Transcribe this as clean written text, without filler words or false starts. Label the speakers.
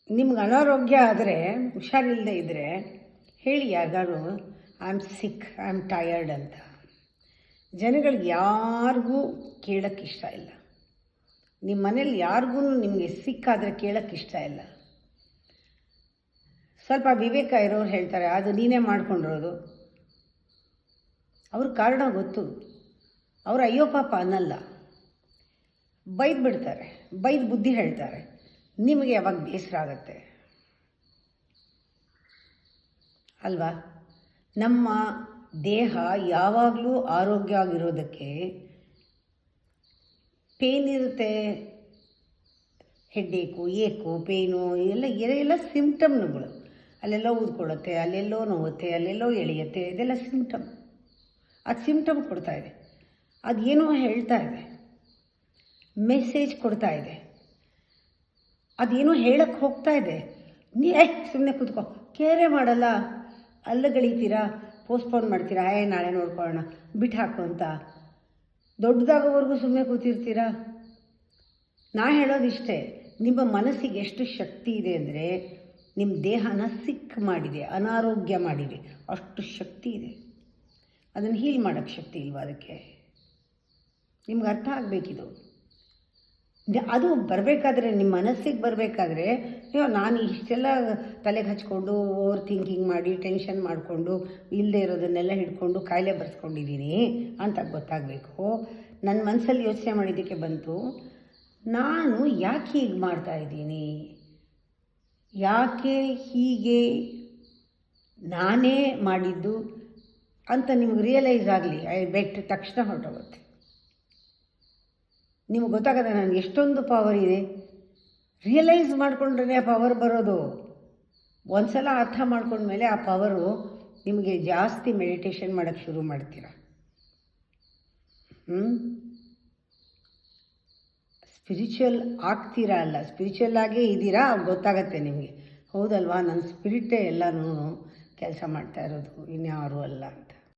Speaker 1: ನಿಮ್ಗೆ ಅನಾರೋಗ್ಯ ಆದರೆ, ಹುಷಾರಿಲ್ಲದೆ ಇದ್ದರೆ ಹೇಳಿ ಯಾರಿಗಾರು I am sick, I am tired ಅಂತ. ಜನಗಳಿಗೆ ಯಾರಿಗೂ ಕೇಳೋಕ್ಕಿಷ್ಟ ಇಲ್ಲ. ನಿಮ್ಮ ಮನೇಲಿ ಯಾರಿಗೂ ನಿಮಗೆ ಸಿಕ್ಕಾದರೆ ಕೇಳೋಕ್ಕಿಷ್ಟ ಇಲ್ಲ. ಸ್ವಲ್ಪ ವಿವೇಕ ಇರೋರು ಹೇಳ್ತಾರೆ ಅದು ನೀನೇ ಮಾಡ್ಕೊಂಡಿರೋದು. ಅವ್ರ ಕಾರಣ ಗೊತ್ತು. ಅವರು ಅಯ್ಯೋ ಪಾಪ ಅನ್ನಲ್ಲ, ಬೈದು ಬಿಡ್ತಾರೆ, ಬೈದು ಬುದ್ಧಿ ಹೇಳ್ತಾರೆ. ನಿಮಗೆ ಯಾವಾಗ ಬೇಸರ ಆಗುತ್ತೆ ಅಲ್ವಾ? ನಮ್ಮ ದೇಹ ಯಾವಾಗಲೂ ಆರೋಗ್ಯವಾಗಿರೋದಕ್ಕೆ ಪೇನ್ ಇರುತ್ತೆ, ಹೆಡ್ಡೇಕು, ಪೇನು ಎಲ್ಲ ಸಿಂಪ್ಟಮ್ಗಳು. ಅಲ್ಲೆಲ್ಲೋ ಊದ್ಕೊಳ್ಳುತ್ತೆ, ಅಲ್ಲೆಲ್ಲೋ ನೋವುತ್ತೆ, ಅಲ್ಲೆಲ್ಲೋ ಎಳೆಯುತ್ತೆ, ಇದೆಲ್ಲ ಸಿಂಪ್ಟಮ್. ಅದು ಸಿಂಪ್ಟಮ್ ಕೊಡ್ತಾ ಇದೆ, ಅದು ಏನೋ ಹೇಳ್ತಾ ಇದೆ, ಮೆಸೇಜ್ ಕೊಡ್ತಾ ಇದೆ, ಅದೇನೋ ಹೇಳಕ್ಕೆ ಹೋಗ್ತಾ ಇದೆ. ಸುಮ್ಮನೆ ಕೂತ್ಕೋ, ಕೇರೆ ಮಾಡಲ್ಲ, ಅಲ್ಲಗಳಿತೀರಾ, ಪೋಸ್ಟ್ಪೋನ್ ಮಾಡ್ತೀರಾ, ನಾಳೆ ನೋಡ್ಕೊಳ್ಳೋಣ, ಬಿಟ್ಟು ಹಾಕು ಅಂತ. ದೊಡ್ಡದಾಗೋವರೆಗೂ ಸುಮ್ಮನೆ ಕೂತಿರ್ತೀರಾ? ನಾ ಹೇಳೋದಿಷ್ಟೇ, ನಿಮ್ಮ ಮನಸ್ಸಿಗೆ ಎಷ್ಟು ಶಕ್ತಿ ಇದೆ ಅಂದರೆ ನಿಮ್ಮ ದೇಹನ ಸಿಕ್ ಮಾಡಿದೆ, ಅನಾರೋಗ್ಯ ಮಾಡಿದೆ, ಅಷ್ಟು ಶಕ್ತಿ ಇದೆ. ಅದನ್ನು ಹೀಲ್ ಮಾಡೋಕ್ಕೆ ಶಕ್ತಿ ಇಲ್ವಾ ಅದಕ್ಕೆ? ನಿಮ್ಗೆ ಅರ್ಥ ಆಗಬೇಕಿದು. ಅದು ಬರಬೇಕಾದ್ರೆ, ನಿಮ್ಮ ಮನಸ್ಸಿಗೆ ಬರಬೇಕಾದ್ರೆ, ಅಯ್ಯೋ ನಾನು ಇಷ್ಟೆಲ್ಲ ತಲೆಗೆ ಹಚ್ಕೊಂಡು ಓವರ್ ಥಿಂಕಿಂಗ್ ಮಾಡಿ ಟೆನ್ಷನ್ ಮಾಡಿಕೊಂಡು ಇಲ್ಲದೆ ಇರೋದನ್ನೆಲ್ಲ ಹಿಡ್ಕೊಂಡು ಕಾಯಿಲೆ ಬರ್ಸ್ಕೊಂಡಿದ್ದೀನಿ ಅಂತ ಗೊತ್ತಾಗಬೇಕು. ನನ್ನ ಮನಸ್ಸಲ್ಲಿ ಯೋಚನೆ ಮಾಡಿದ್ದಕ್ಕೆ ಬಂತು, ನಾನು ಯಾಕೆ ಹೀಗೆ ಮಾಡ್ತಾಯಿದ್ದೀನಿ, ಯಾಕೆ ಹೀಗೆ ನಾನೇ ಮಾಡಿದ್ದು ಅಂತ ನಿಮ್ಗೆ ರಿಯಲೈಸ್ ಆಗಲಿ. ಬೆಟ್ ತಕ್ಷಣ ಹೊರಟೋಗುತ್ತೆ. ನಿಮ್ಗೆ ಗೊತ್ತಾಗತ್ತೆ ನನಗೆ ಎಷ್ಟೊಂದು ಪವರ್ ಇದೆ. ರಿಯಲೈಸ್ ಮಾಡಿಕೊಂಡ್ರೆ ಪವರ್ ಬರೋದು. ಒಂದು ಸಲ ಅರ್ಥ ಮಾಡ್ಕೊಂಡ್ಮೇಲೆ ಆ ಪವರು ನಿಮಗೆ ಜಾಸ್ತಿ ಮೆಡಿಟೇಷನ್ ಮಾಡೋಕ್ಕೆ ಶುರು ಮಾಡ್ತೀರ. ಸ್ಪಿರಿಚುವಲ್ ಆಗ್ತೀರಾ ಅಲ್ಲ, ಸ್ಪಿರಿಚುವಲ್ ಆಗೇ ಇದ್ದೀರಾ, ಗೊತ್ತಾಗತ್ತೆ ನಿಮಗೆ. ಹೌದಲ್ವಾ, ನನ್ನ ಸ್ಪಿರಿಟೇ ಎಲ್ಲನೂ ಕೆಲಸ ಮಾಡ್ತಾ ಇರೋದು, ಇನ್ಯಾರೂ ಅಲ್ಲ ಅಂತ.